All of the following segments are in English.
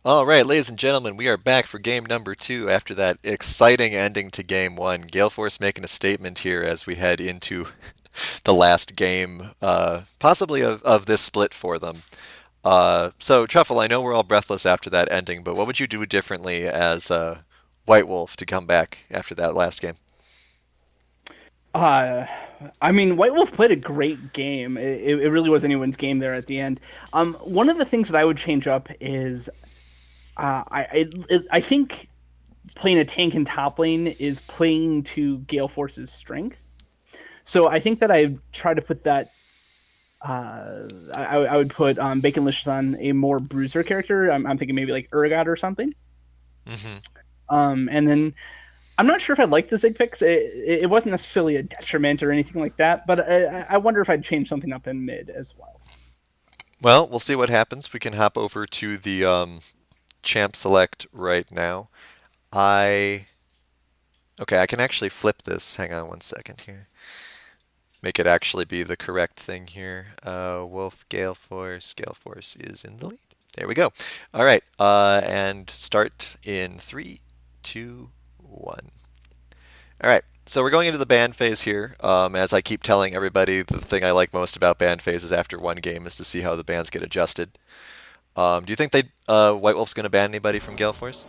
All right, ladies and gentlemen, we are back for game number two after that exciting ending to game one. Gale Force making a statement here as we head into the last game, possibly of this split for them. So, Truffle, I know we're all breathless after that ending, but what would you do differently as White Wolf to come back after that last game? Uh, I mean, White Wolf played a great game. It really was anyone's game there at the end. One of the things that I would change up is I think playing a tank in top lane is playing to Gale Force's strength. So I think that I try to put that. I would put Baconlicious on a more bruiser character. I'm thinking maybe like Urgot or something. Hmm. And then I'm not sure if I'd like the Zig picks. It wasn't necessarily a detriment or anything like that, but I wonder if I'd change something up in mid as well. Well, we'll see what happens. We can hop over to the champ select right now. I Okay, I can actually flip this. Hang on one second here. Make it actually be the correct thing here. Wolf, Gale Force. Gale Force is in the lead. There we go. All right, and start in three, two, one. All right, so we're going into the band phase here. As I keep telling everybody, the thing I like most about band phases after one game is to see how the bands get adjusted. Do you think White Wolf's going to ban anybody from Gale Force?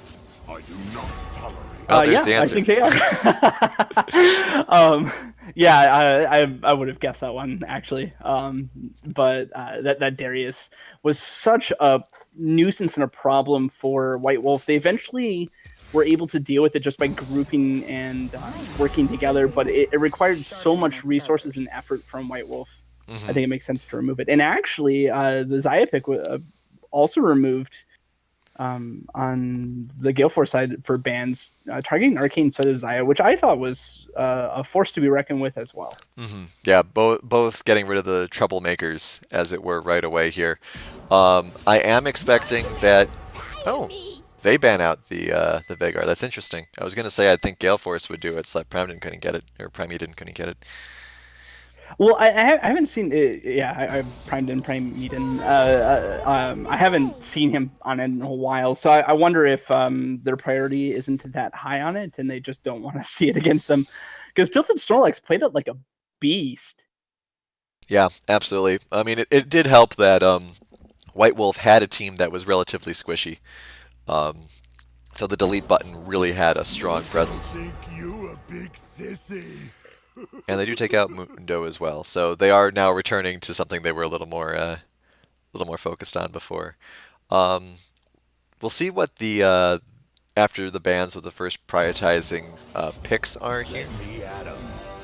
I do not tolerate. Oh, there's Yeah, the I answer. think they are. Yeah, I would have guessed that one actually. But that Darius was such a nuisance and a problem for White Wolf. They eventually were able to deal with it just by grouping and working together, but it required so much resources and effort from White Wolf. I Hmm. think it makes sense to remove it. And actually, the Zaya pick also removed on the Gale Force side for bans targeting Arcane so does Zaya, which I thought was a force to be reckoned with as well. Yeah, both getting rid of the troublemakers, as it were, right away here. I am expecting that. Oh, they ban out the Vagar. That's interesting. I was gonna say I think Gale Force would do it, so that Prime didn't couldn't get it, or Prime didn't couldn't get it. Well, I haven't seen it. Yeah, I primed in Prime Eden. I haven't seen him on it in a while, so I wonder if their priority isn't that high on it, and they just don't want to see it against them. Because Tilted Snorlax played it like a beast. Yeah, absolutely. I mean, it did help that White Wolf had a team that was relatively squishy, um, so the delete button really had a strong presence. Think you a big sissy? And they do take out Mundo as well, so they are now returning to something they were a little more focused on before. Um, we'll see what the after the bans with the first prioritizing picks are here. Let me at 'em.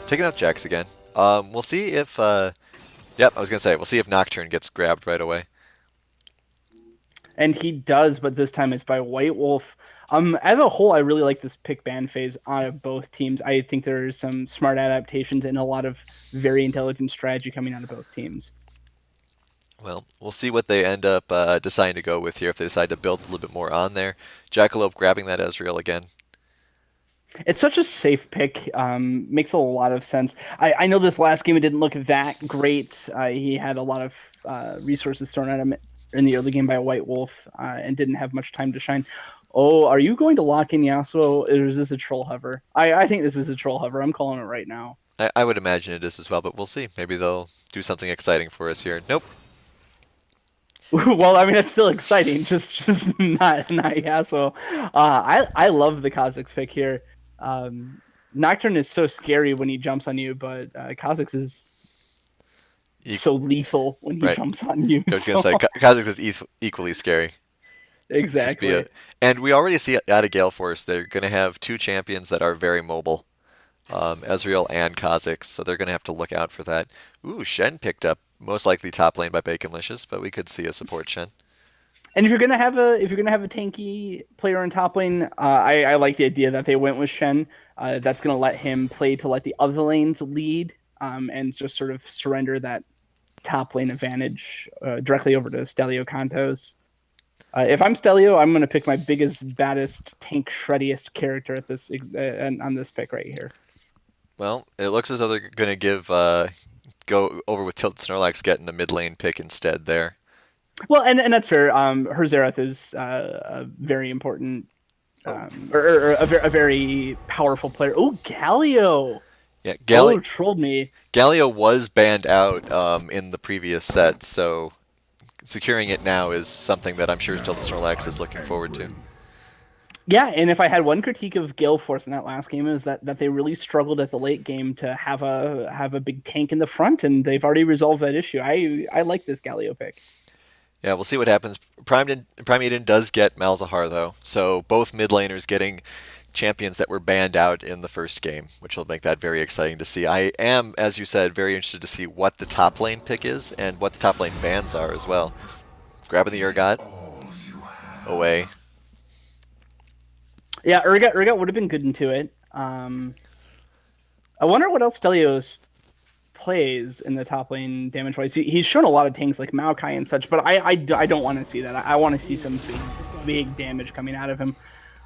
Taking out Jax again. We'll see if yep, I was gonna say we'll see if Nocturne gets grabbed right away. And he does, but this time it's by White Wolf. As a whole, I really like this pick ban phase out of both teams. I think there's some smart adaptations and a lot of very intelligent strategy coming out of both teams. Well, we'll see what they end up deciding to go with here if they decide to build a little bit more on there. Jackalope grabbing that Ezreal again. It's such a safe pick. Makes a lot of sense. I know this last game it didn't look that great. He had a lot of resources thrown at him in the early game by White Wolf and didn't have much time to shine. Oh, are you going to lock in Yasuo, or is this a troll hover? I think this is a troll hover. I'm calling it right now. I would imagine it is as well, but we'll see. Maybe they'll do something exciting for us here. Nope. Well, I mean, it's still exciting, just not Yasuo. I love the Kha'Zix pick here. Nocturne is so scary when he jumps on you, but Kha'Zix is E so lethal when he right. jumps on you. I was gonna So say Kha'Zix is equally scary. Just be a, exactly. and we already see out of Gale Force they're gonna have two champions that are very mobile, Ezreal and Kha'Zix, so they're gonna have to look out for that. Ooh, Shen picked up most likely top lane by Baconlicious, but we could see a support Shen. And if you're gonna have a tanky player in top lane, I like the idea that they went with Shen. That's gonna let him play to let the other lanes lead, and just sort of surrender that top lane advantage directly over to Stelio Cantos. If I'm Stelio, I'm gonna pick my biggest, baddest, tank shreddiest character at this on this pick right here. Well, it looks as though they're gonna go over with Tilt Snorlax getting a mid lane pick instead there. Well, and that's fair. Herzereth is a very important, Oh, or a very powerful player. Oh, Galio. yeah, Oh, trolled me. Galio was banned out in the previous set, so securing it now is something that I'm sure Tilda Snorlax is looking forward to. Yeah, and if I had one critique of Gale Force in that last game is that they really struggled at the late game to have a big tank in the front, and they've already resolved that issue. I like this Galio pick. Yeah, we'll see what happens. Primeaden does get Malzahar though, so both mid laners getting champions that were banned out in the first game, which will make that very exciting to see. I am, as you said, very interested to see what the top lane pick is and what the top lane bans are as well. Grabbing the Urgot away. Yeah, Urgot would have been good into it. I wonder what else Stelios plays in the top lane damage wise. He's shown a lot of tanks like Maokai and such, but I don't want to see that. I want to see some big damage coming out of him.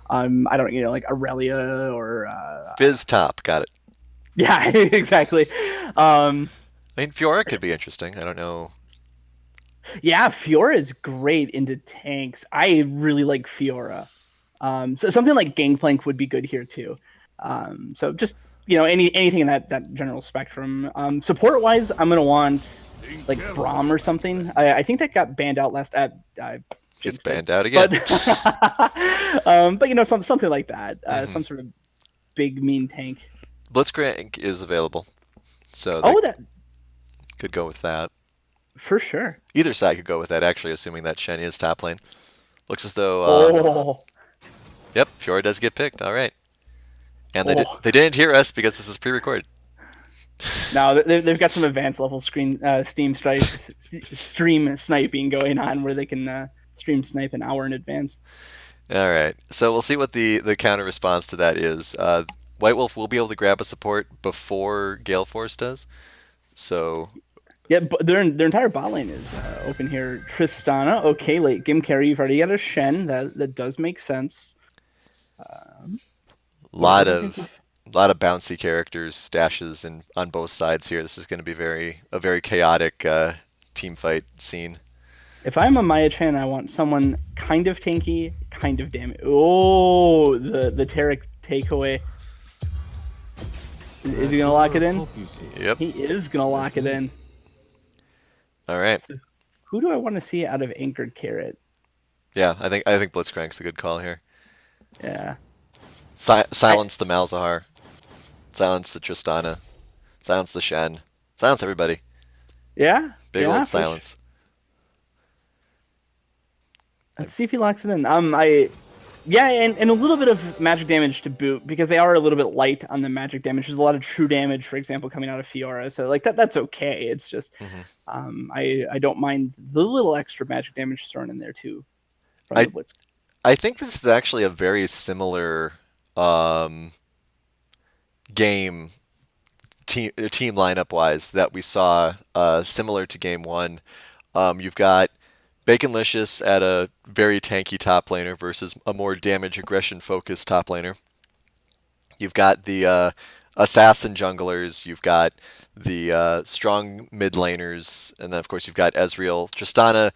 I don't like Aurelia or Fizz top, got it. yeah, exactly. I mean, Fiora could be interesting. I don't know. Yeah, Fiora is great into tanks. I really like Fiora. So something like Gangplank would be good here too. So just anything in that general spectrum. Support wise, I'm gonna want like Braum or something. I think that got banned out last at. Gets banned out again. But something like that. Some sort of big mean tank. Blitzcrank is available, so that could go with that. for sure. Either side could go with that, actually, assuming that Shen is top lane. Looks as though. Yep, Fiora does get picked. All right. And they didn't hear us because this is pre-recorded. No, they've got some advanced level stream sniping going on where they can stream snipe an hour in advance. All right. So we'll see what the counter response to that is. White Wolf will be able to grab a support before Gale Force does. So. Yeah, but their entire bot lane is open here. Tristana, okay, late game carry. You've already got a Shen. That does make sense. Lot of bouncy characters, stashes on both sides here. This is going to be a very chaotic team fight scene. If I'm a Maya Chan, I want someone kind of tanky, kind of damage. Oh, the Tarek takeaway. Is he gonna lock it in? Yep. He is gonna lock it in. All right. So who do I want to see out of Anchored Carrot? Yeah, I think Blitzcrank's a good call here. Yeah. Silence the Malzahar. Silence the Tristana. Silence the Shen. Silence everybody. Yeah. Big old silence. Sure. Let's see if he locks it in. And a little bit of magic damage to boot because they are a little bit light on the magic damage. There's a lot of true damage, for example, coming out of Fiora. So like that's okay. It's just I don't mind the little extra magic damage thrown in there too. From the Blitz. I think this is actually a very similar game team lineup wise that we saw similar to game one. You've got Baconlicious at a very tanky top laner versus a more damage aggression focused top laner. You've got the assassin junglers, you've got the strong mid laners, and then of course you've got Ezreal. Tristana,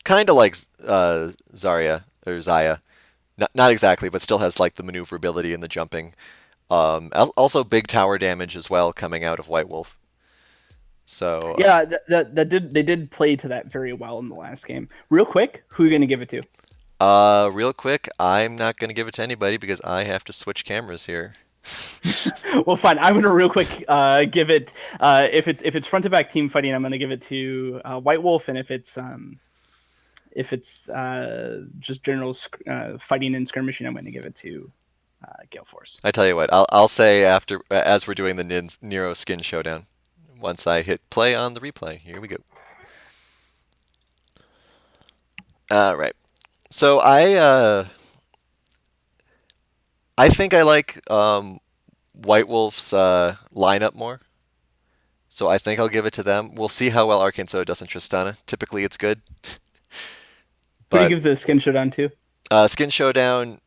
kind of like Zarya or Zaya. Not exactly, but still has like the maneuverability and the jumping. Also big tower damage as well coming out of White Wolf. So yeah, they did play to that very well in the last game. Real quick, who are you gonna give it to? Real quick, I'm not gonna give it to anybody because I have to switch cameras here. Well, fine. I'm gonna real quick give it if it's front to back team fighting, I'm gonna give it to White Wolf, and if it's just general fighting and skirmishing, I'm gonna give it to Gale Force. I tell you what, I'll say after as we're doing the Nero skin showdown. Once I hit play on the replay. Here we go. All right. So I think I like White Wolf's lineup more. So I think I'll give it to them. We'll see how well Arcane Soda does in Tristana. Typically it's good. Who do you give the skin showdown to? Skin showdown,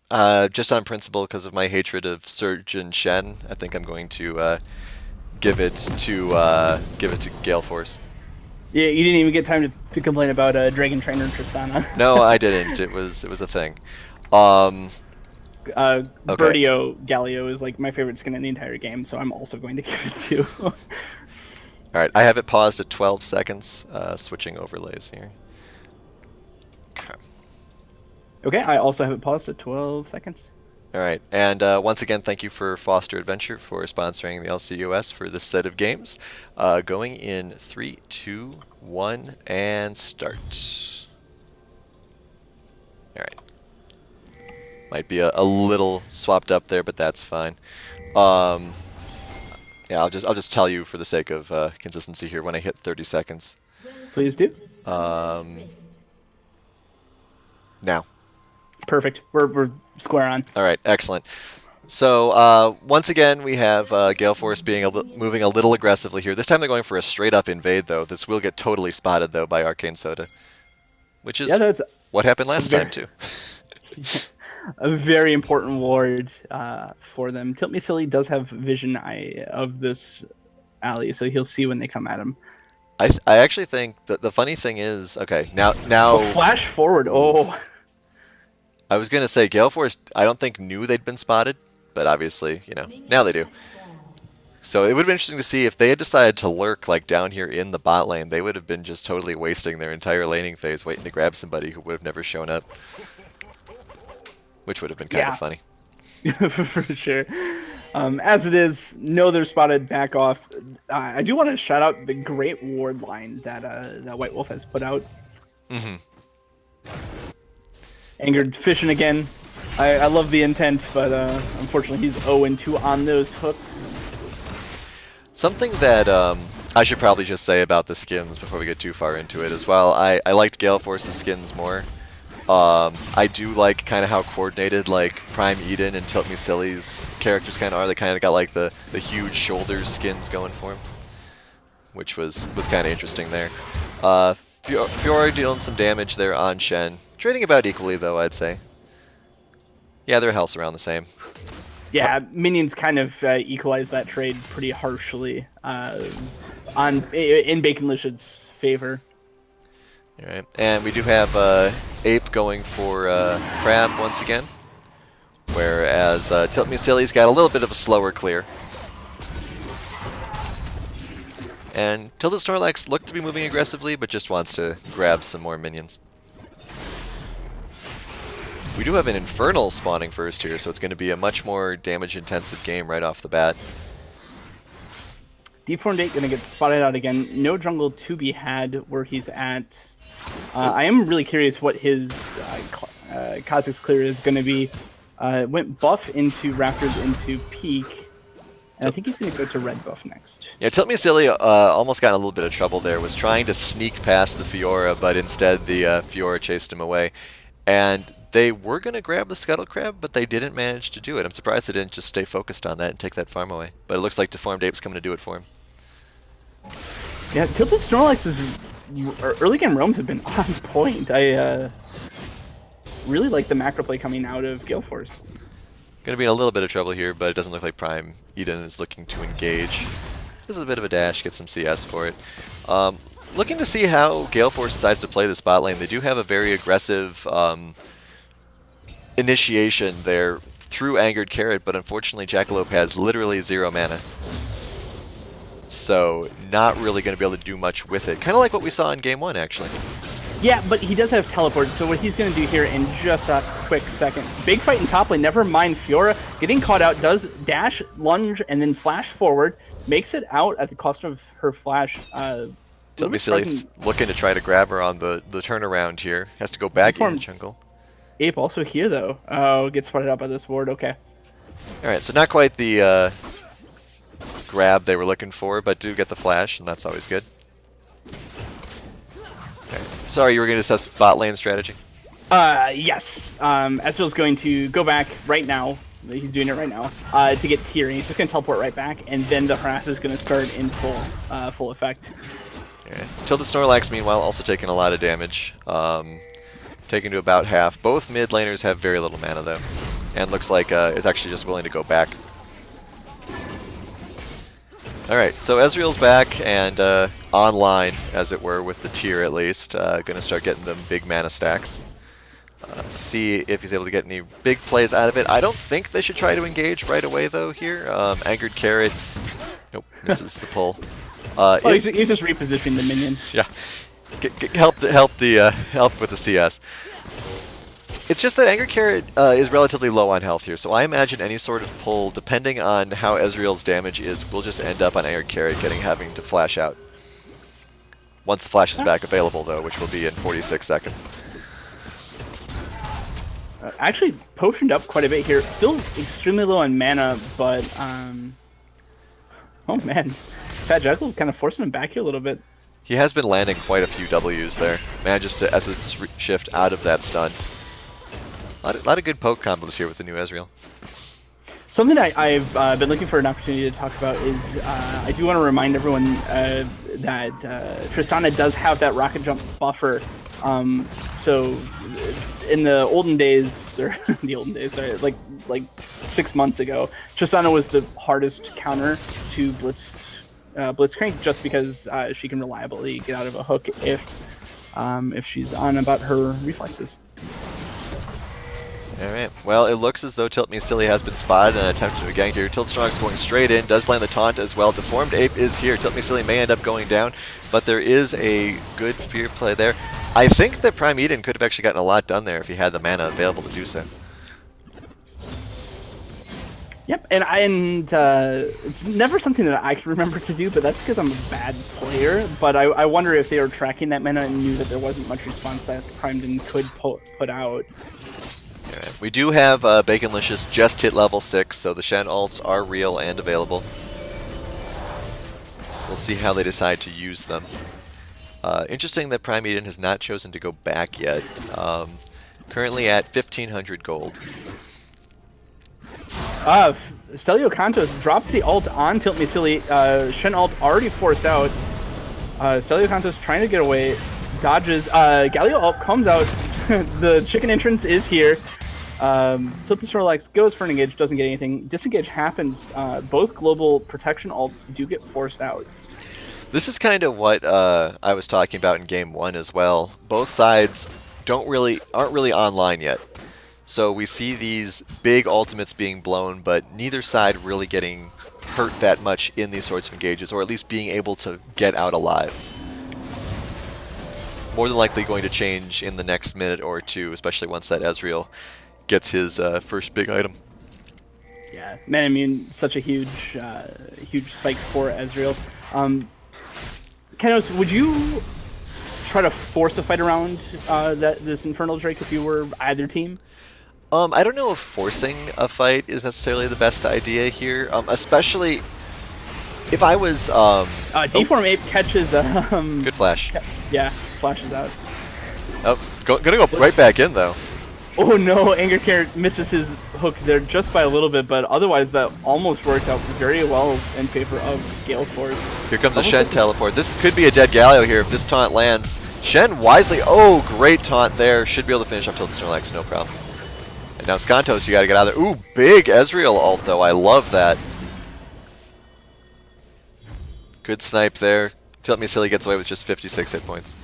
just on principle because of my hatred of Surge and Shen. I think I'm going to give it to Gale Force. Yeah, you didn't even get time to complain about Dragon Trainer Tristana. No, I didn't. It was a thing. Um, okay. Birdio Galio is like my favorite skin in the entire game, so I'm also going to give it to. All right, I have it paused at 12 seconds. Switching overlays here. Okay. Okay, I also have it paused at 12 seconds. All right, and once again, thank you for Foster Adventure for sponsoring the LCUS for this set of games. Going in 3, 2, 1, and start. All right. Might be a little swapped up there, but that's fine. Yeah, I'll just tell you for the sake of consistency here when I hit 30 seconds. Please do. Now. Perfect. We're square on. All right, excellent. So once again, we have Gale Force moving a little aggressively here. This time they're going for a straight-up invade, though. This will get totally spotted, though, by Arcane Soda, which is what happened last time, too. A very important ward for them. Tilt Me Silly does have vision of this alley, so he'll see when they come at him. I actually think that the funny thing is, okay, now flash forward. Oh. I was gonna say Gale Force. I don't think knew they'd been spotted, but obviously, now they do. So it would have been interesting to see if they had decided to lurk like down here in the bot lane. They would have been just totally wasting their entire laning phase waiting to grab somebody who would have never shown up, which would have been kind of funny. For sure. As it is, no, they're spotted. Back off. I do want to shout out the great ward line that White Wolf has put out. Mm-hmm. Angered fishing again. I love the intent, but unfortunately he's 0-2 on those hooks. Something that I should probably just say about the skins before we get too far into it as well. I liked Gale Force's skins more. I do like kind of how coordinated like Prime Eden and Tilt Me Silly's characters kind of are. They kind of got like the huge shoulders skins going for them, which was kind of interesting there. Fiora dealing some damage there on Shen. Trading about equally, though, I'd say. Yeah, their health's around the same. Yeah, minions kind of equalize that trade pretty harshly in Bacon Lish's favor. All right, and we do have Ape going for Crab once again, whereas Tilt Me Silly's got a little bit of a slower clear. And Tilted Snorlax looked to be moving aggressively, but just wants to grab some more minions. We do have an Infernal spawning first here, so it's going to be a much more damage-intensive game right off the bat. Deformed 8 going to get spotted out again. No jungle to be had where he's at. I am really curious what his Kha'Zix clear is going to be. Went buff into Raptors into Peak. And I think he's going to go to red buff next. Yeah, Tilt Me Silly almost got in a little bit of trouble there. Was trying to sneak past the Fiora, but instead the Fiora chased him away. And they were going to grab the Scuttle Crab, but they didn't manage to do it. I'm surprised they didn't just stay focused on that and take that farm away. But it looks like Deformed Ape's coming to do it for him. Yeah, Tilted Snorlax's early game roams have been on point. I really like the macro play coming out of Gale Force. Going to be in a little bit of trouble here, but it doesn't look like Prime Eden is looking to engage. This is a bit of a dash, get some CS for it. Looking to see how Gale Force decides to play this bot lane. They do have a very aggressive initiation there through Angered Carrot, but unfortunately Jackalope has literally 0 mana. So not really going to be able to do much with it. Kind of like what we saw in Game 1, actually. Yeah, but he does have teleport, so what he's going to do here in just a quick second. Big fight in top lane, never mind Fiora. Getting caught out, does dash, lunge, and then flash forward. Makes it out at the cost of her flash. Tilt Me Silly looking to try to grab her on the turnaround here. Has to go back in the jungle. Ape also here, though. Oh, gets spotted out by this ward, okay. Alright, so not quite the grab they were looking for, but do get the flash, and that's always good. Okay. Sorry, you were going to discuss bot lane strategy? Yes. Ezreal's going to go back right now. He's doing it right now to get tier. He's just going to teleport right back, and then the harass is going to start in full effect. Okay. Tilted Snorlax, meanwhile, also taking a lot of damage. Taken to about half. Both mid laners have very little mana, though. And looks like is actually just willing to go back. Alright, so Ezreal's back and online, as it were, with the tier at least. Gonna start getting them big mana stacks. See if he's able to get any big plays out of it. I don't think they should try to engage right away, though, here. Angered Carrot, nope, misses the pull. Oh, he's just repositioning the minion. Yeah, help with the CS. It's just that Angered Carrot is relatively low on health here, so I imagine any sort of pull, depending on how Ezreal's damage is, will just end up on Angered Carrot having to flash out. Once the flash is back available, though, which will be in 46 seconds. Actually, potioned up quite a bit here. Still extremely low on mana, but oh man, Fat Jackal kind of forcing him back here a little bit. He has been landing quite a few W's there. Manages to essence shift out of that stun. A lot of good poke combos here with the new Ezreal. Something I've been looking for an opportunity to talk about is I do want to remind everyone that Tristana does have that rocket jump buffer. So in the olden days, or the olden days, sorry, like 6 months ago, Tristana was the hardest counter to Blitzcrank just because she can reliably get out of a hook if she's on about her reflexes. Alright, well, it looks as though Tilt Me Silly has been spotted and attempted to gank here. Tilt Strong's going straight in, does land the taunt as well. Deformed Ape is here. Tilt Me Silly may end up going down, but there is a good fear play there. I think that Prime Eden could have actually gotten a lot done there if he had the mana available to do so. Yep, and it's never something that I can remember to do, but that's because I'm a bad player. But I wonder if they were tracking that mana and knew that there wasn't much response that Prime Eden could put out. Right. We do have Baconlicious just hit level 6, so the Shen ults are real and available. We'll see how they decide to use them. Interesting that Prime Eden has not chosen to go back yet. Currently at 1,500 gold. Stelio Cantos drops the ult on Tilt Me Silly. Shen ult already forced out. Stelio Cantos trying to get away. Dodges. Galio ult comes out. The chicken entrance is here. Tilt the Snorlax goes for an engage, doesn't get anything. Disengage happens. Both global protection ults do get forced out. This is kind of what I was talking about in Game 1 as well. Both sides aren't really online yet. So we see these big ultimates being blown, but neither side really getting hurt that much in these sorts of engages, or at least being able to get out alive. More than likely going to change in the next minute or two, especially once that Ezreal gets his first big item. Yeah, Man Immune, such a huge spike for Ezreal. Kenos, would you try to force a fight around this Infernal Drake if you were either team? I don't know if forcing a fight is necessarily the best idea here, especially if I was... Deform Ape catches... good flash. Yeah, flashes out. Oh, gonna go right back in, though. Oh no, Anger Carrot misses his hook there just by a little bit, but otherwise that almost worked out very well in favor of Gale Force. Here comes a Shen teleport. This could be a dead Galio here if this taunt lands. Shen wisely... Oh, great taunt there. Should be able to finish off Tilt Snorlax, no problem. And now Skantos, you gotta get out of there. Ooh, big Ezreal ult, though. I love that. Good snipe there. Tilt Me Silly gets away with just 56 hit points.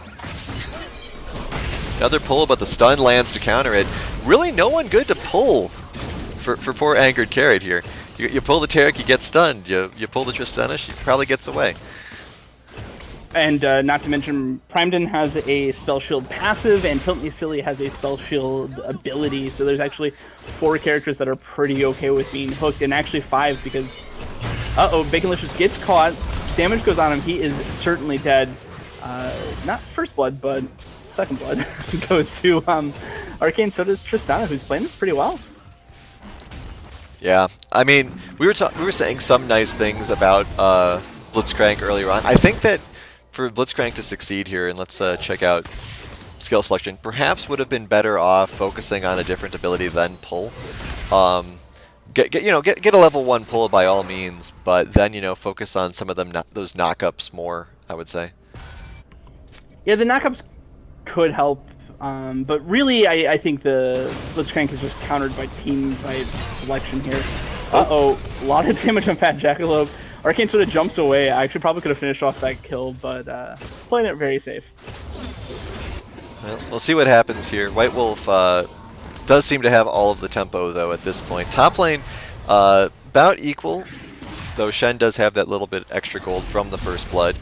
Another pull, but the stun lands to counter it. Really no one good to pull for poor Angered Carrot here. You pull the Taric, you get stunned. You pull the Tristana, she probably gets away. And not to mention, Primedon has a Spell Shield passive, and Tilt Me Silly has a Spell Shield ability, so there's actually 4 characters that are pretty okay with being hooked, and actually 5 because... Uh-oh, Baconlicious gets caught, damage goes on him, he is certainly dead. Not First Blood, but Second Blood goes to Arcane, so does Tristana, who's playing this pretty well. Yeah, I mean, we were saying some nice things about Blitzcrank earlier on. I think that for Blitzcrank to succeed here, and let's check out skill selection, perhaps would have been better off focusing on a different ability than pull. Get a level 1 pull by all means, but then focus on some of them those knockups more, I would say. Yeah, the knockups could help, but really I think the Blitzcrank is just countered by team fight selection here. Uh-oh, a lot of damage on Fat Jackalope. Arcane sort of jumps away. I actually probably could have finished off that kill, but playing it very safe. Well, we'll see what happens here. White Wolf does seem to have all of the tempo, though, at this point. Top lane, about equal, though Shen does have that little bit extra gold from the first blood.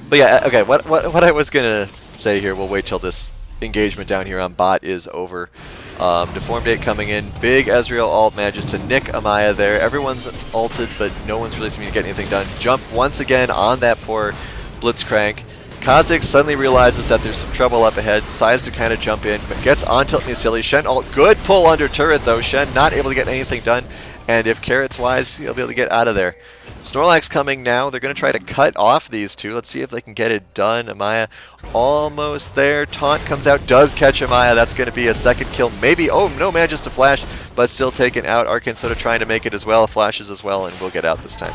But yeah, okay, what I was going to say here, we'll wait till this engagement down here on bot is over. Deformed 8 coming in. Big Ezreal ult manages to nick Amaya there. Everyone's ulted, but no one's really seeming to get anything done. Jump once again on that poor Blitzcrank. Kha'Zix suddenly realizes that there's some trouble up ahead, decides to kind of jump in, but gets on tilt silly. Shen ult, good pull under turret though. Shen not able to get anything done, and if Carrot's wise, he'll be able to get out of there. Snorlax coming now. They're going to try to cut off these two. Let's see if they can get it done. Amaya almost there. Taunt comes out, does catch Amaya. That's going to be a second kill. Maybe, oh no, manages to flash, but still taken out. Arcane Soda trying to make it as well. Flashes as well, and we'll get out this time.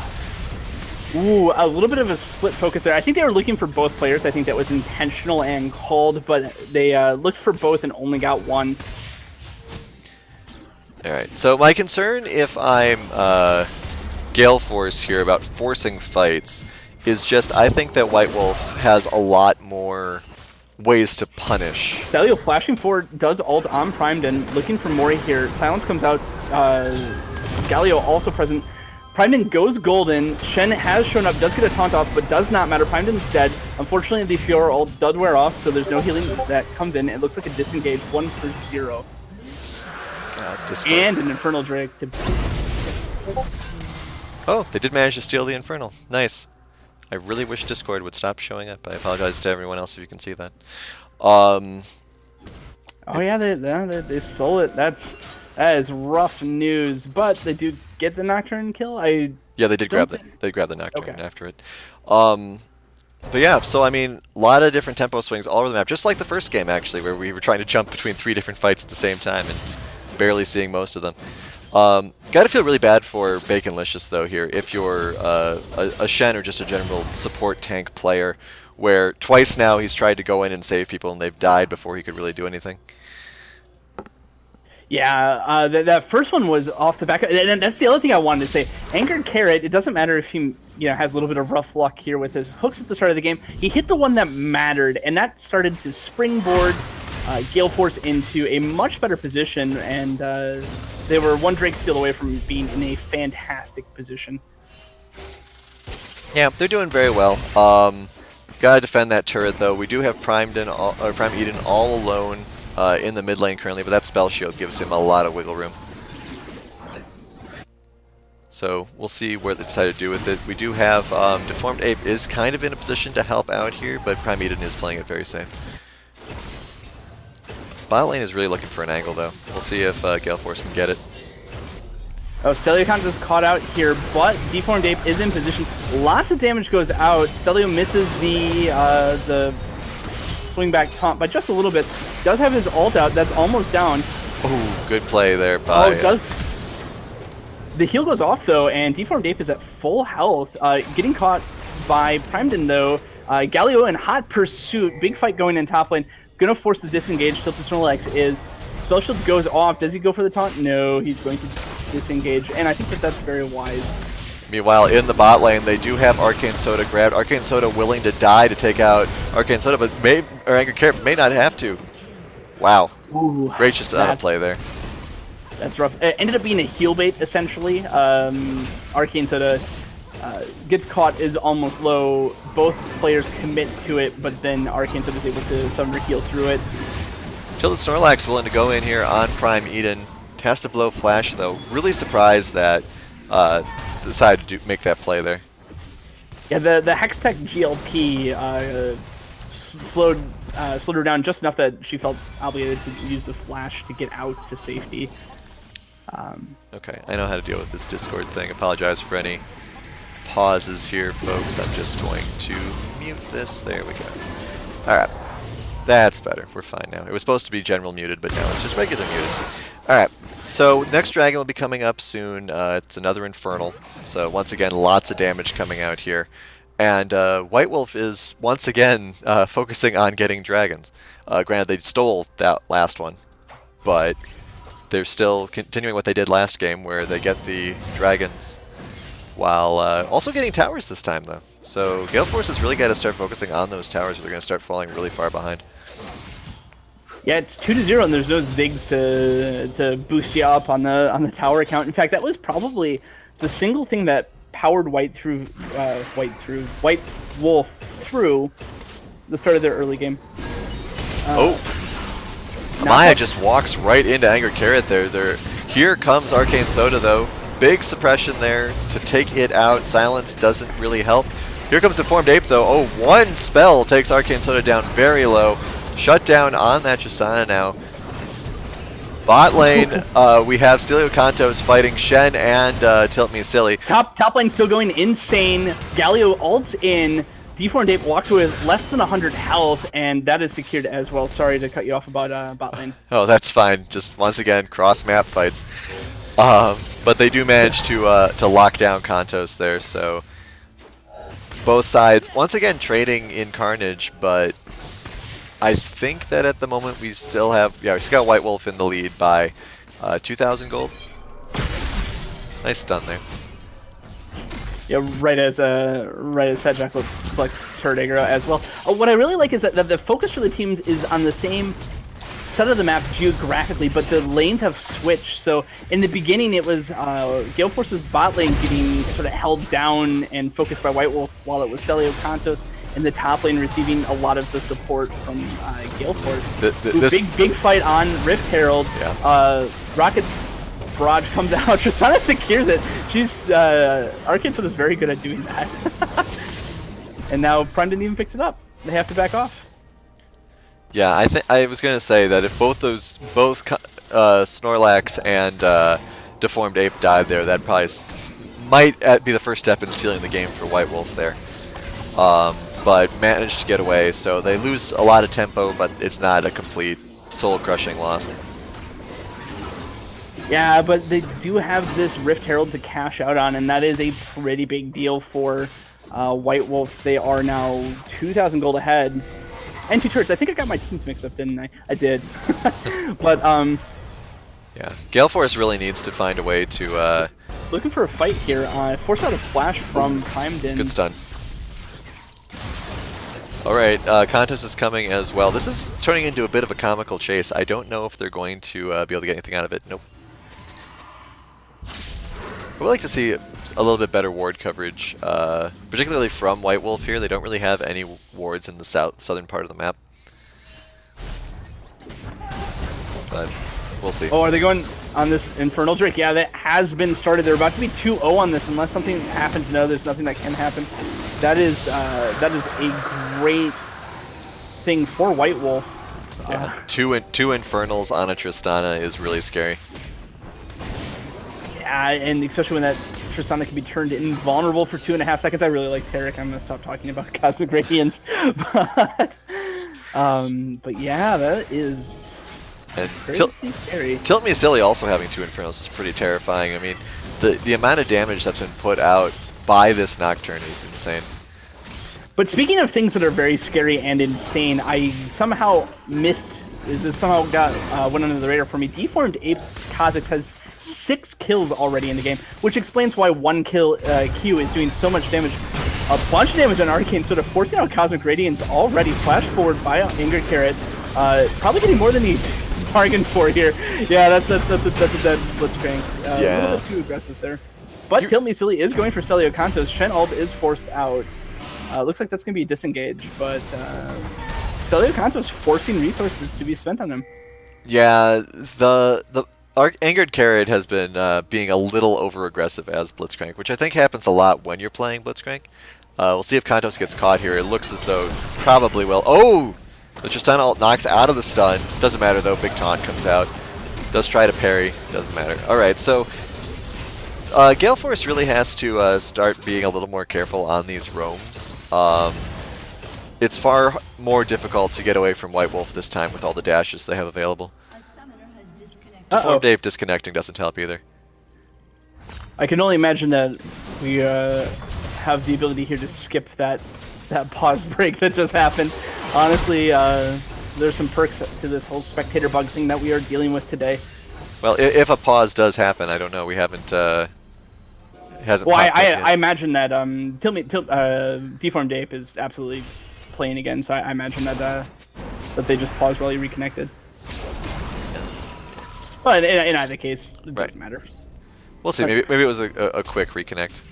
Ooh, a little bit of a split focus there. I think they were looking for both players. I think that was intentional and called, but they looked for both and only got one. Alright, so my concern if I'm Gale Force here about forcing fights is just I think that White Wolf has a lot more ways to punish. Stelio flashing forward, does ult on Primed and looking for Mori here. Silence comes out, Galio also present. Primedon goes golden. Shen has shown up, does get a taunt off, but does not matter. Primedon's dead. Unfortunately, the Fiora ult does wear off, so there's no healing that comes in. It looks like a disengage, 1 for 0. And an Infernal Drake to... Oh, they did manage to steal the Infernal. Nice. I really wish Discord would stop showing up. I apologize to everyone else if you can see that. Oh yeah, they stole it. That is rough news, but they do get the Nocturne kill. Yeah, they did grab the Nocturne after it. But yeah, so I mean, a lot of different tempo swings all over the map, just like the first game actually, where we were trying to jump between 3 different fights at the same time and barely seeing most of them. Gotta feel really bad for Baconlicious though here, if you're a Shen or just a general support tank player, where twice now he's tried to go in and save people and they've died before he could really do anything. Yeah, that first one was off the back, and that's the other thing I wanted to say. Angered Carrot, it doesn't matter if he has a little bit of rough luck here with his hooks at the start of the game. He hit the one that mattered, and that started to springboard Gale Force into a much better position, and they were one Drake steal away from being in a fantastic position. Yeah, they're doing very well. Gotta defend that turret though. We do have Prime Eden all alone in the mid lane currently, but that spell shield gives him a lot of wiggle room. So we'll see where they decide to do with it. We do have Deformed Ape is kind of in a position to help out here, but Prime Eden is playing it very safe. Bot lane is really looking for an angle though. We'll see if Gale Force can get it. Oh, Steliocon just caught out here, but Deformed Ape is in position. Lots of damage goes out. Stelio misses the swing back taunt by just a little bit. Does have his ult out. That's almost down. Oh, good play there by... does. The heal goes off though, and Deformed Ape is at full health. Getting caught by Primedon though. Galio in hot pursuit. Big fight going in top lane. Gonna force the disengage. Tilt to Snorlax is. Spell shield goes off. Does he go for the taunt? No, he's going to disengage, and I think that's very wise. Meanwhile, in the bot lane, they do have Arcane Soda grabbed. Arcane Soda willing to die to take out Arcane Soda, but Angered Carrot may not have to. Wow. Ooh, great just out of play there. That's rough. It ended up being a heal bait, essentially. Arcane Soda gets caught, is almost low. Both players commit to it, but then Arcane Soda is able to summoner heal through it. Tilted Snorlax willing to go in here on Prime Eden. Has to blow Flash, though. Really surprised that decided to make that play there. Yeah, the Hextech GLP slowed her down just enough that she felt obligated to use the Flash to get out to safety. Okay, I know how to deal with this Discord thing. Apologize for any pauses here, folks. I'm just going to mute this. There we go. Alright. That's better. We're fine now. It was supposed to be general muted, but now it's just regular muted. Alright, so next dragon will be coming up soon. It's another Infernal. So once again, lots of damage coming out here. And White Wolf is once again focusing on getting dragons. Granted, they stole that last one, but they're still continuing what they did last game, where they get the dragons while also getting towers this time, though. So Gale Force has really got to start focusing on those towers, or they're going to start falling really far behind. Yeah, it's 2-0, and there's no zigs to boost you up on the tower account. In fact, that was probably the single thing that powered White Wolf through the start of their early game. Maya just walks right into Angered Carrot there. Here comes Arcane Soda, though. Big suppression there to take it out. Silence doesn't really help. Here comes Deformed Ape, though. Oh, one spell takes Arcane Soda down very low. Shut down on that Tristana now. Bot lane, we have Stelio Cantos fighting Shen and Tilt Me Silly. Top lane still going insane. Galio ults in. Deformed Ape walks away with less than 100 health, and that is secured as well. Sorry to cut you off about bot lane. Oh, that's fine. Just once again, cross-map fights. But they do manage to lock down Kantos there, so both sides, once again, trading in Carnage, but I think that at the moment we still have, we still got White Wolf in the lead by 2,000 gold. Nice stun there. Yeah, right as Fat Jack collects Turret Aggro as well. What I really like is that the focus for the teams is on the same set of the map geographically, but the lanes have switched. So in the beginning, it was Gale Force's bot lane getting sort of held down and focused by White Wolf, while it was Stelio Cantos in the top lane receiving a lot of the support from Gale Force. Big fight on Rift Herald. Yeah. Rocket Barrage comes out. Tristana secures it. She's Arcane Soda is very good at doing that. And now Prime didn't even fix it up. They have to back off. Yeah, I was gonna say that if both Snorlax and Deformed Ape died there, that probably might be the first step in sealing the game for White Wolf there. But managed to get away, so they lose a lot of tempo, but it's not a complete soul-crushing loss. Yeah, but they do have this Rift Herald to cash out on, and that is a pretty big deal for White Wolf. They are now 2,000 gold ahead. And 2 turrets. I think I got my teams mixed up, didn't I? I did. But, yeah, Gale Force really needs to find a way to... looking for a fight here. Force out a flash from Primedin. Good stun. Alright, Kantos is coming as well. This is turning into a bit of a comical chase. I don't know if they're going to be able to get anything out of it. Nope. I would like to see a little bit better ward coverage, particularly from White Wolf here. They don't really have any wards in the southern part of the map. But we'll see. Oh, are they going on this Infernal Drake? Yeah, that has been started. They're about to be 2-0 on this unless something happens. No, there's nothing that can happen. That is a great thing for White Wolf. Yeah, two Infernals on a Tristana is really scary. Yeah, and especially when that Tristana can be turned invulnerable for 2.5 seconds. I really like Tarek. I'm gonna stop talking about Cosmic Radiance. But yeah, that is pretty scary. Tilt Me Silly also having 2 Infernals is pretty terrifying. I mean, the amount of damage that's been put out by this Nocturne is insane. But speaking of things that are very scary and insane, I somehow missed. This somehow went under the radar for me. Deformed Ape Kha'Zix has 6 kills already in the game, which explains why 1 kill Q is doing so much damage. A bunch of damage on Arcane, sort of forcing out Cosmic Radiance already. Flash forward by Angered Carrot. Probably getting more than he bargained for here. Yeah, that's a dead Blitzcrank. A little bit too aggressive there. But Tilt Me Silly is going for Stelio Cantos. Shen ult is forced out. Looks like that's going to be disengaged, but Stelio Cantos forcing resources to be spent on him. Yeah, the Angered Carrot has been being a little over-aggressive as Blitzcrank, which I think happens a lot when you're playing Blitzcrank. We'll see if Kantos gets caught here. It looks as though probably will. Oh! The Tristana ult knocks out of the stun. Doesn't matter though, big taunt comes out. Does try to parry, doesn't matter. Alright, so Gale Force really has to start being a little more careful on these roams. It's far more difficult to get away from White Wolf this time with all the dashes they have available. Deformed Ape disconnecting doesn't help either. I can only imagine that we have the ability here to skip that pause break that just happened. Honestly, there's some perks to this whole spectator bug thing that we are dealing with today. Well, if a pause does happen, I don't know. We haven't It hasn't Well, popped up yet. I imagine that Deformed Ape is absolutely playing again, so I imagine that they just paused while he reconnected. But in either case, it doesn't matter. We'll see. Maybe it was a quick reconnect.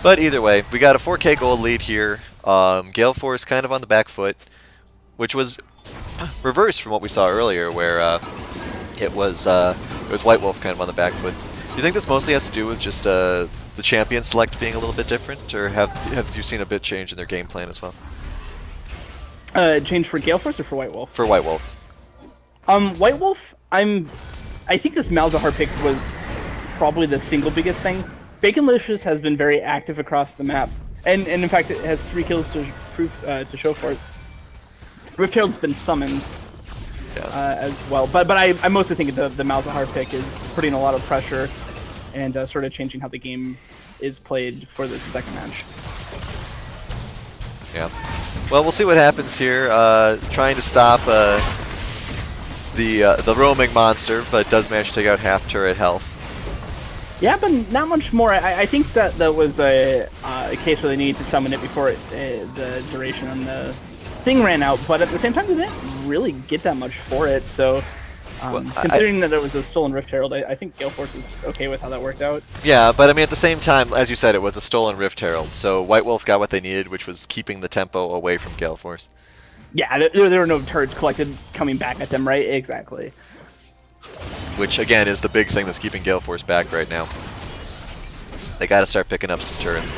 But either way, we got a 4K gold lead here. Gale Force kind of on the back foot, which was reversed from what we saw earlier, where it was White Wolf kind of on the back foot. Do you think this mostly has to do with just the champion select being a little bit different, or have you seen a bit change in their game plan as well? Change for Gale Force or for White Wolf? For White Wolf. White Wolf, I think this Malzahar pick was probably the single biggest thing. Baconlicious has been very active across the map, and in fact it has 3 kills to show for it. Rift Herald's been summoned as well, but I mostly think the Malzahar pick is putting a lot of pressure and sort of changing how the game is played for this second match. Yeah. Well, we'll see what happens here. Trying to stop the roaming monster, but does manage to take out half turret health. Yeah, but not much more. I think that was a case where they needed to summon it before the duration on the thing ran out, but at the same time they didn't really get that much for it, so considering that it was a stolen Rift Herald, I think Gale Force is okay with how that worked out. Yeah, but I mean at the same time, as you said, it was a stolen Rift Herald, so White Wolf got what they needed, which was keeping the tempo away from Gale Force. Yeah, there were no turrets collected coming back at them, right? Exactly. Which, again, is the big thing that's keeping Gale Force back right now. They gotta start picking up some turrets.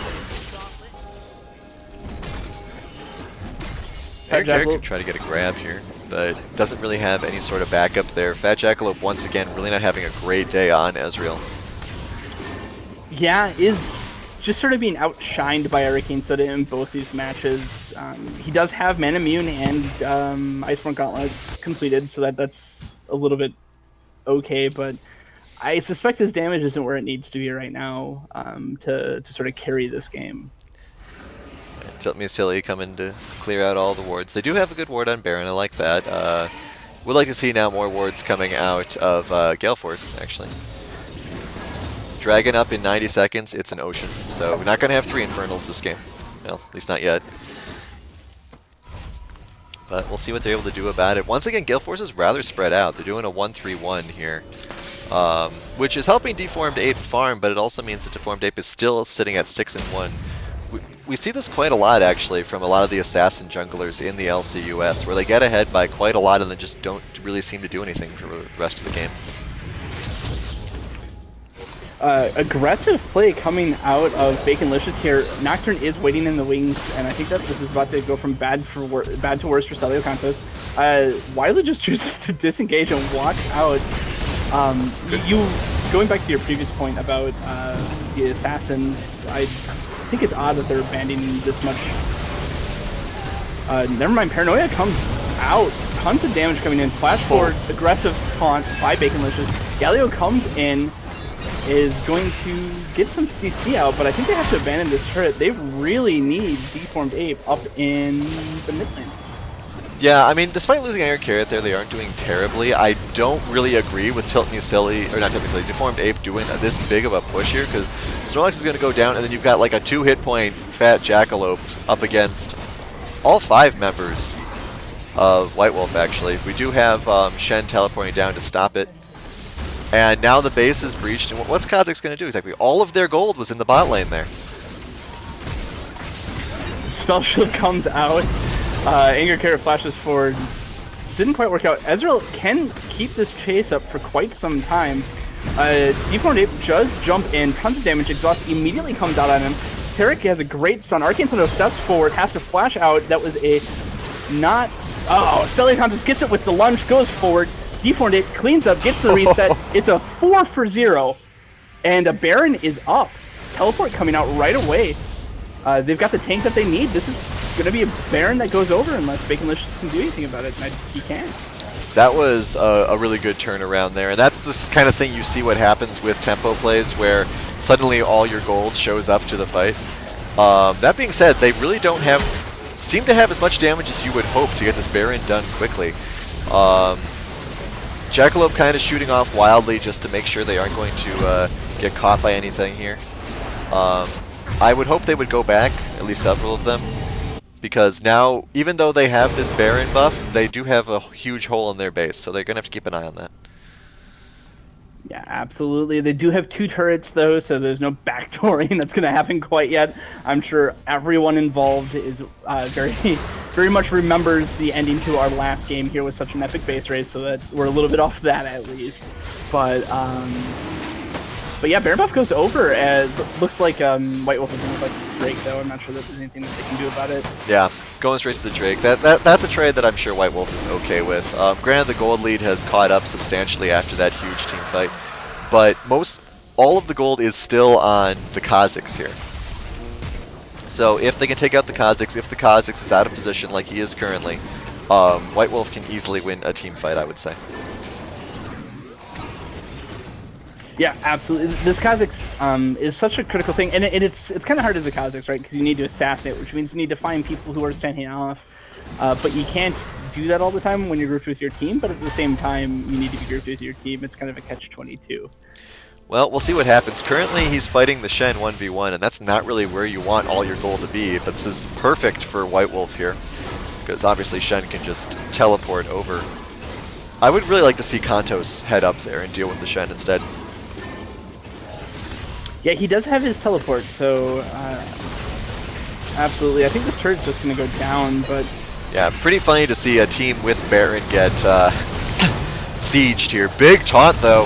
Fat Jackalope try to get a grab here, but doesn't really have any sort of backup there. Fat Jackalope, once again, really not having a great day on Ezreal. Yeah, is just sort of being outshined by Hurricane Soda in both these matches. He does have Man Immune and Iceborne Gauntlet completed, so that's a little bit okay, but I suspect his damage isn't where it needs to be right now to sort of carry this game. Tilt Me Silly coming to clear out all the wards. They do have a good ward on Baron, I like that. Would like to see now more wards coming out of Gale Force, actually. Dragon up in 90 seconds, it's an ocean. So we're not going to have 3 Infernals this game. Well, at least not yet. But we'll see what they're able to do about it. Once again, Gale Force is rather spread out. They're doing a 1-3-1 here. Which is helping Deformed Ape farm, but it also means that Deformed Ape is still sitting at 6-1. We see this quite a lot, actually, from a lot of the assassin junglers in the LCUS, where they get ahead by quite a lot and then just don't really seem to do anything for the rest of the game. Aggressive play coming out of Baconlicious here. Nocturne is waiting in the wings, and I think that this is about to go from bad to worse for Stelio Cantos. Wisely just chooses to disengage and walk out. Going back to your previous point about the assassins, I think it's odd that they're abandoning this much. Never mind, Paranoia comes out. Tons of damage coming in. Flash forward, aggressive taunt by Baconlicious. Galio comes in, is going to get some CC out, but I think they have to abandon this turret. They really need Deformed Ape up in the mid lane. Yeah, I mean, despite losing Iron Carrot there, they aren't doing terribly. I don't really agree with Tilt Me Silly, or not Tilt Me Silly, Deformed Ape doing this big of a push here, because Snorlax is going to go down, and then you've got like a 2-hit point Fat Jackalope up against all 5 members of White Wolf, actually. We do have Shen teleporting down to stop it. And now the base is breached, and what's Kha'Zix going to do exactly? All of their gold was in the bot lane there. Spell Shield comes out. Anger Carrot flashes forward. Didn't quite work out. Ezreal can keep this chase up for quite some time. Deformed Ape does jump in. Tons of damage. Exhaust immediately comes out on him. Tarek has a great stun. Arcane Thunder steps forward, has to flash out. That was a not... Oh, Stellar Contest gets it with the lunge, goes forward. Deformed Ape cleans up, gets the reset. It's a 4-for-0. And a Baron is up. Teleport coming out right away. They've got the tank that they need. This is going to be a Baron that goes over unless Baconlicious can do anything about it. And he can. That was a really good turnaround there. And that's the kind of thing you see what happens with tempo plays, where suddenly all your gold shows up to the fight. That being said, they really don't seem to have as much damage as you would hope to get this Baron done quickly. Jackalope kind of shooting off wildly just to make sure they aren't going to get caught by anything here. I would hope they would go back, at least several of them, because now, even though they have this Baron buff, they do have a huge hole in their base, so they're going to have to keep an eye on that. Yeah, absolutely. They do have 2 turrets, though, so there's no backdooring that's going to happen quite yet. I'm sure everyone involved is very much remembers the ending to our last game here with such an epic base race, so that we're a little bit off that at least. But yeah, Baron buff goes over. Looks like White Wolf is going to fight this Drake, though. I'm not sure that there's anything that they can do about it. Yeah, going straight to the Drake. That's a trade that I'm sure White Wolf is okay with. Granted, the gold lead has caught up substantially after that huge team fight, but all of the gold is still on the Kazakhs here. So if they can take out the Kazakhs, if the Kazakhs is out of position like he is currently, White Wolf can easily win a team fight, I would say. Yeah, absolutely. This Kazakhs is such a critical thing, and it's kind of hard as a Kazakhs, right? Because you need to assassinate, which means you need to find people who are standing off. But you can't do that all the time when you're grouped with your team. But at the same time, you need to be grouped with your team. It's kind of a catch-22. Well, we'll see what happens. Currently, he's fighting the Shen 1v1, and that's not really where you want all your gold to be. But this is perfect for White Wolf here, because obviously Shen can just teleport over. I would really like to see Kantos head up there and deal with the Shen instead. Yeah, he does have his teleport, so absolutely. I think this turret's just going to go down, but... Yeah, pretty funny to see a team with Baron get sieged here. Big taunt, though.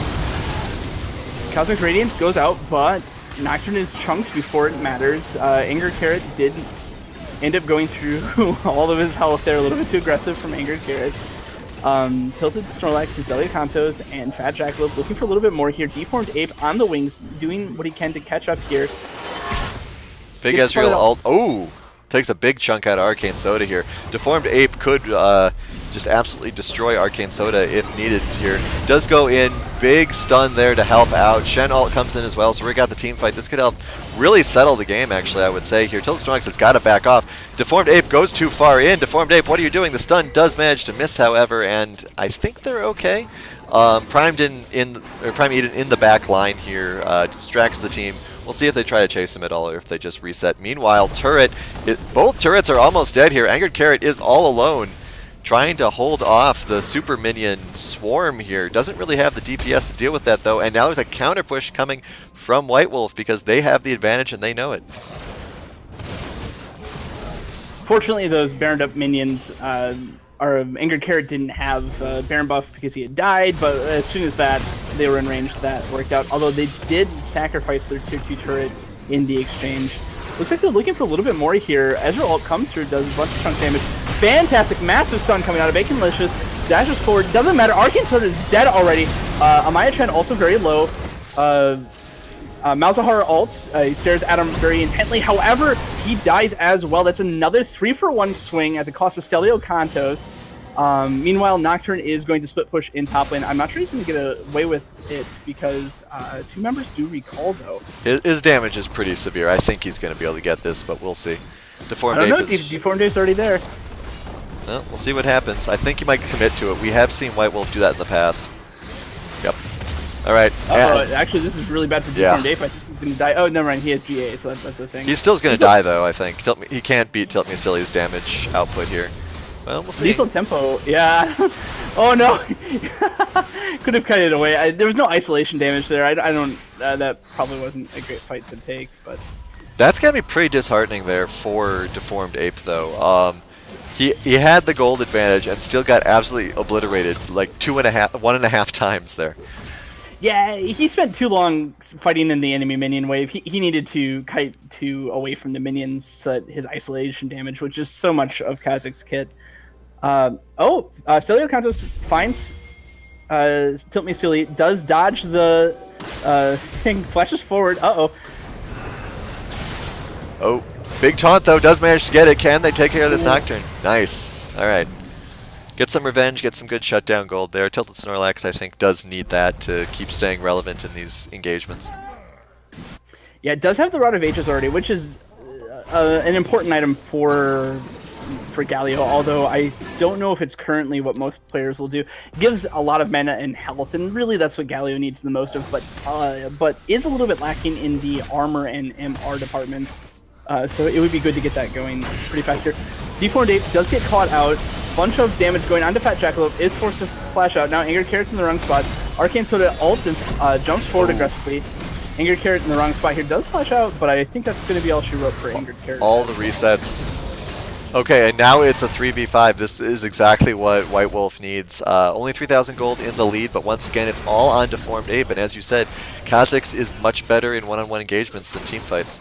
Cosmic Radiance goes out, but Nocturne is chunked before it matters. Anger Carrot did end up going through all of his health there, a little bit too aggressive from Anger Carrot. Tilted Snorlax is Deliacantos, and Fat Jackalope looking for a little bit more here. Deformed Ape on the wings, doing what he can to catch up here. Big Ezreal ult. Oh! Takes a big chunk out of Arcane Soda here. Deformed Ape could just absolutely destroy Arcane Soda if needed here. Does go in. Big stun there to help out. Shen ult comes in as well, so we got the team fight. This could help really settle the game, actually, I would say here. Tilted Snorlax has got to back off. Deformed Ape goes too far in. Deformed Ape, what are you doing? The stun does manage to miss, however, and I think they're okay. Prime Eden in the back line here distracts the team. We'll see if they try to chase him at all or if they just reset. Meanwhile, both turrets are almost dead here. Angered Carrot is all alone, trying to hold off the super minion swarm here. Doesn't really have the DPS to deal with that, though. And now there's a counter push coming from White Wolf because they have the advantage and they know it. Fortunately, those Baroned up minions, Angered Carrot didn't have Baron buff because he had died, but as soon as they were in range, that worked out. Although they did sacrifice their tier 2 turret in the exchange. Looks like they're looking for a little bit more here. Ezreal ult comes through, does a bunch of chunk damage. Fantastic, massive stun coming out of Baconlicious. Dashes forward, doesn't matter. Arcane Soda is dead already. Amaya Chen also very low. Malzahar ults, he stares at him very intently. However, he dies as well. That's another 3-for-1 swing at the cost of Stelio Kantos. Meanwhile, Nocturne is going to split push in top lane. I'm not sure he's going to get away with it because 2 members do recall, though. His damage is pretty severe. I think he's going to be able to get this, but we'll see. Deformed I don't know, Ape Deformed Ape's already there. Well, we'll see what happens. I think he might commit to it. We have seen White Wolf do that in the past. Yep. All right. Actually, this is really bad for Deformed Ape. I think he's going to die. Oh, never mind. He has GA, so that's the thing. He's still going to die, though, I think. He can't beat Tiltmeasili's damage output here. Well, we'll see. Lethal tempo, yeah. Oh no, could have cut it away. There was no isolation damage there. I don't. That probably wasn't a great fight to take, but that's gotta be pretty disheartening there for Deformed Ape, though. He had the gold advantage and still got absolutely obliterated like 1.5 times there. Yeah, he spent too long fighting in the enemy minion wave. He needed to kite away from the minions so that his isolation damage, which is so much of Kazakh's kit. Stelio Kantos finds Tiltmeasili, does dodge the thing, flashes forward. Oh, big taunt, though, does manage to get it. Can they take care of this Nocturne? Nice. All right. Get some revenge, get some good shutdown gold there. Tilted Snorlax, I think, does need that to keep staying relevant in these engagements. Yeah, it does have the Rod of Ages already, which is an important item for for Galio, although I don't know if it's currently what most players will do. It gives a lot of mana and health, and really that's what Galio needs the most of, but is a little bit lacking in the armor and MR departments. So it would be good to get that going pretty fast here. Deformed Ape does get caught out. Bunch of damage going onto Fat Jackalope, is forced to flash out. Now Angered Carrot's in the wrong spot. Arcane Soda ults and jumps forward aggressively. Angered Carrot in the wrong spot here does flash out, but I think that's going to be all she wrote for Angered Carrot. All the resets. Okay, and now it's a 3v5. This is exactly what White Wolf needs. Only 3,000 gold in the lead, but once again, it's all on Deformed Ape. And as you said, Kha'Zix is much better in one-on-one engagements than team fights.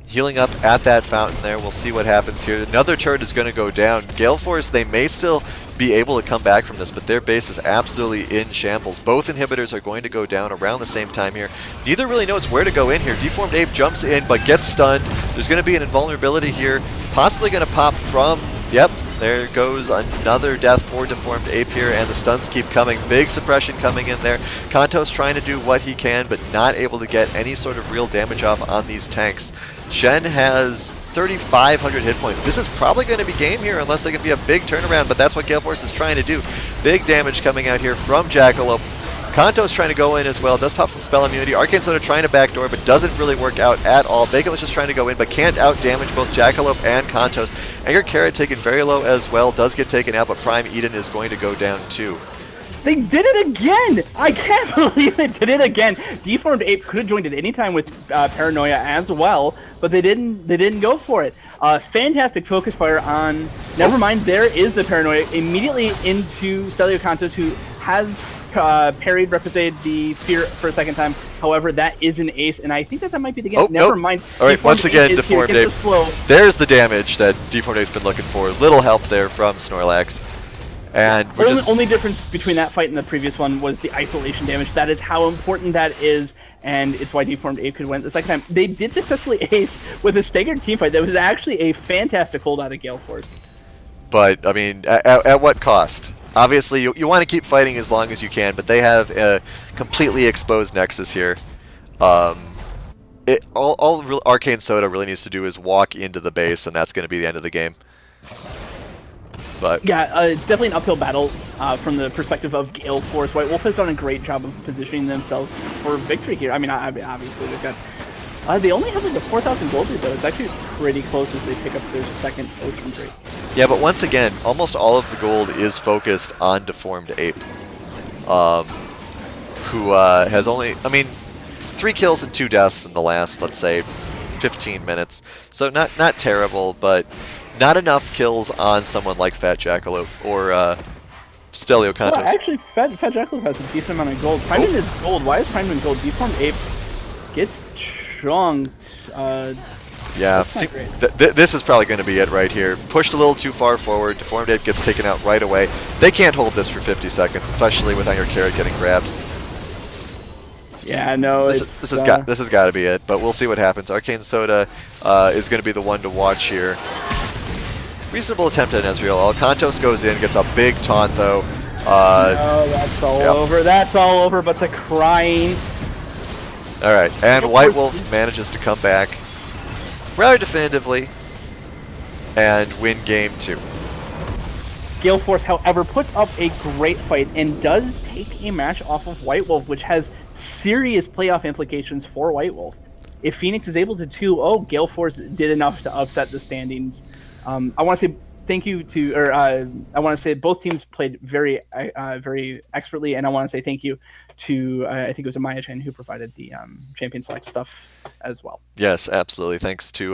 Healing up at that fountain there. We'll see what happens here. Another turret is going to go down. Gale Force, they may still be able to come back from this, but their base is absolutely in shambles. Both inhibitors are going to go down around the same time here. Neither really knows where to go in here. Deformed Ape jumps in, but gets stunned. There's going to be an invulnerability here. Possibly going to pop from... Yep, there goes another death for Deformed Ape here, and the stuns keep coming. Big suppression coming in there. Kanto's trying to do what he can, but not able to get any sort of real damage off on these tanks. Shen has 3,500 hit points. This is probably going to be game here unless there can be a big turnaround, but that's what Gale Force is trying to do. Big damage coming out here from Jackalope. Kanto's trying to go in as well. Does pop some spell immunity. Arcane Soda trying to backdoor, but doesn't really work out at all. Bacon is just trying to go in, but can't out-damage both Jackalope and Kantos. Angered Carrot taken very low as well. Does get taken out, but Prime Eden is going to go down too. They did it again! I can't believe they did it again. Deformed Ape could have joined at any time with Paranoia as well, but they didn't go for it. Fantastic focus fire on. Never mind, there is the Paranoia immediately into Stelio Kantos, who has parried, represented the fear for a second time. However, that is an ace, and I think that might be the game. Oh, Never nope. mind. All right, once again, Deformed Ape. Slow. There's the damage that Deformed Ape's been looking for. Little help there from Snorlax. And we're only difference between that fight and the previous one was the isolation damage. That is how important that is, and it's why Deformed Ape could win the second time. They did successfully ace with a staggered team fight. That was actually a fantastic hold out of Gale Force. But, I mean, at what cost? Obviously, you want to keep fighting as long as you can, but they have a completely exposed Nexus here. All Arcane Soda really needs to do is walk into the base, and that's going to be the end of the game. But yeah, it's definitely an uphill battle from the perspective of Gale Force. White Wolf has done a great job of positioning themselves for victory here. I mean, obviously they've got... they only have like the 4,000 gold lead, though. It's actually pretty close as they pick up their second Ocean Drake. Yeah, but once again, almost all of the gold is focused on Deformed Ape, who has only, I mean, 3 kills and 2 deaths in the last, let's say, 15 minutes. So not terrible, but not enough kills on someone like Fat Jackalope or Stelio Kantos. Well, actually, Fat Jackalope has a decent amount of gold. Primeman is gold. Why is Primeman gold? Deformed Ape gets chunked. Yeah, this is probably going to be it right here. Pushed a little too far forward. Deformed Ape gets taken out right away. They can't hold this for 50 seconds, especially with Angered Carrot getting grabbed. Yeah, no, this has got to be it, but we'll see what happens. Arcane Soda is going to be the one to watch here. Reasonable attempt at Ezreal. Kantos goes in, gets a big taunt though. No, that's all over. That's all over, but the crying. All right, and White Wolf manages to come back rather definitively and win game 2. Gale Force, however, puts up a great fight and does take a match off of White Wolf, which has serious playoff implications for White Wolf. If Phoenix is able to 2-0, Gale Force did enough to upset the standings. I want to say thank you to, I want to say both teams played very expertly, and I want to say thank you to, I think it was Amaya Chen who provided the Champion Select stuff as well. Yes, absolutely. Thanks to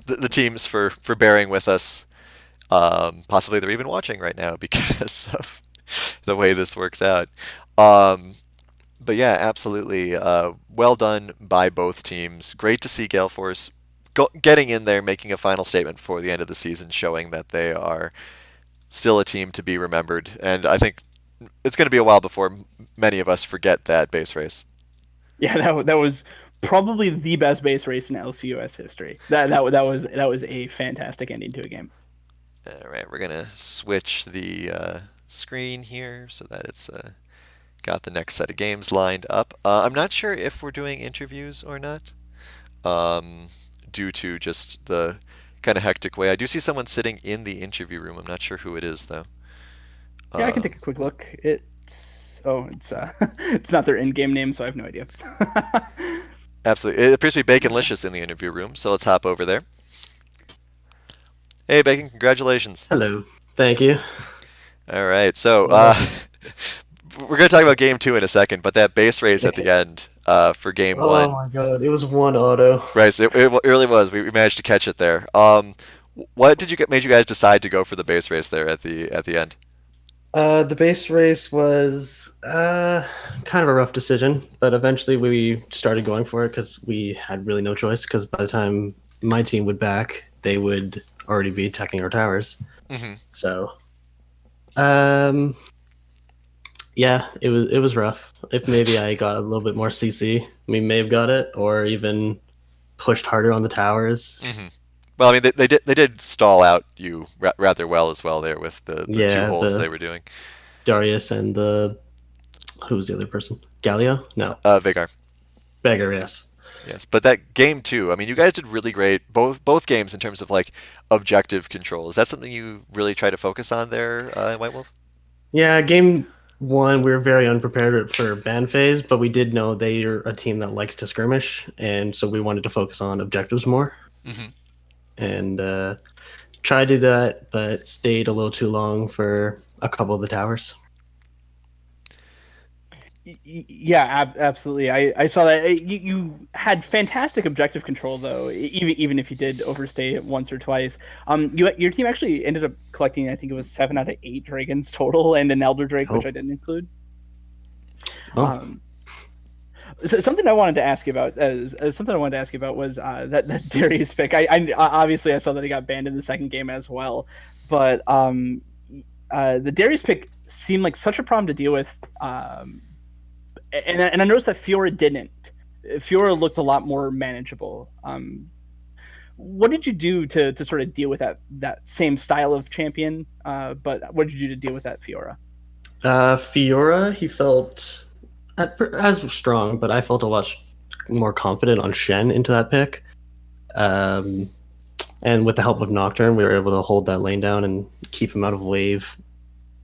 the teams for bearing with us. Possibly they're even watching right now because of the way this works out. But yeah, absolutely. Well done by both teams. Great to see Gale Force getting in there, making a final statement before the end of the season, showing that they are still a team to be remembered. And I think it's going to be a while before many of us forget that base race. Yeah, that was probably the best base race in LCUS history. That was a fantastic ending to a game. All right, we're gonna switch the screen here so that it's got the next set of games lined up. I'm not sure if we're doing interviews or not, due to just the kind of hectic way. I do see someone sitting in the interview room. I'm not sure who it is though. Yeah, I can Um, take a quick look. It's it's not their in-game name, so I have no idea. Absolutely, it appears to be Baconlicious in the interview room. So let's hop over there. Hey, Bacon, congratulations. Hello. Thank you. All right, so Uh, we're going to talk about game two in a second, but that base race at the end for game oh one, my god, it was one auto. right? So it really was. We managed to catch it there. What did you get? Made you guys decide to go for the base race there at the end? The base race was kind of a rough decision, but eventually we started going for it because we had really no choice. Because by the time my team would back, they would already be attacking our towers. Hmm. So, um, yeah, it was rough. If maybe I got a little bit more CC, we may have got it, or even pushed harder on the towers. Hmm. Well, I mean, they did stall out you rather well as well there with the two Yeah, holds they the were doing. Darius and the who was the other person? Galio? No, Vigar. Beggar. Yes. Yes, but that game too. I mean, you guys did really great both games in terms of like objective control. Is that something you really try to focus on there in White Wolf? Yeah, game one we were very unprepared for ban phase, but we did know they are a team that likes to skirmish, and so we wanted to focus on objectives more Hmm. and try to do that, but stayed a little too long for a couple of the towers. Yeah, absolutely. I saw that. You had fantastic objective control, though. Even if you did overstay it once or twice, your team actually ended up collecting. I think it was 7 out of 8 dragons total, and an elder drake, Oh, which I didn't include. oh, Um, something I wanted to ask you about, something I wanted to ask you about was that Darius pick. I obviously I saw that he got banned in the second game as well, but the Darius pick seemed like such a problem to deal with. And I noticed that Fiora didn't. Fiora looked a lot more manageable. What did you do to sort of deal with that same style of champion? But what did you do to deal with that Fiora? Fiora, he felt as strong, but I felt a lot more confident on Shen into that pick. Um, and with the help of Nocturne, we were able to hold that lane down and keep him out of wave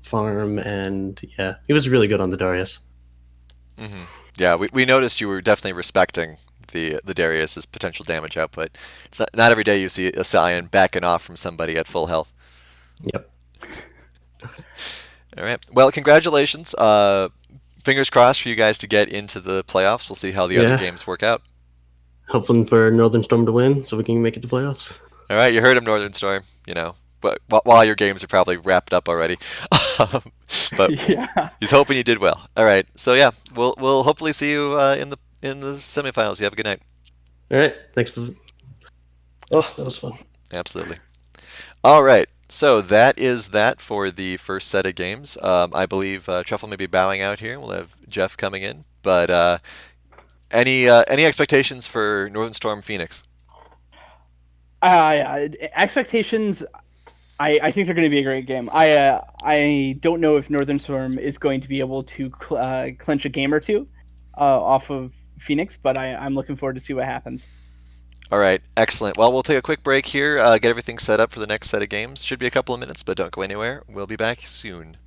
farm. And yeah, he was really good on the Darius. Hmm. Yeah, we noticed you were definitely respecting the Darius's potential damage output. It's not every day you see a Scion backing off from somebody at full health. Yep. All right. Well, congratulations. Fingers crossed for you guys to get into the playoffs. We'll see how the other Yeah. games work out. Hoping for Northern Storm to win so we can make it to playoffs. All right, you heard him, Northern Storm. You know, but while your games are probably wrapped up already, Um, but Yeah. he's hoping you did well. All right, so yeah, we'll hopefully see you in the semifinals. You have a good night. All right. Thanks for. Oh, that was fun. Absolutely. All right, so that is that for the first set of games. I believe Truffle may be bowing out here. We'll have Jeff coming in, but any expectations for Northern Storm Phoenix? Expectations. I think they're going to be a great game. I don't know if Northern Storm is going to be able to clinch a game or two off of Phoenix, but I'm looking forward to see what happens. All right, excellent. Well, we'll take a quick break here, get everything set up for the next set of games. Should be a couple of minutes, but don't go anywhere. We'll be back soon.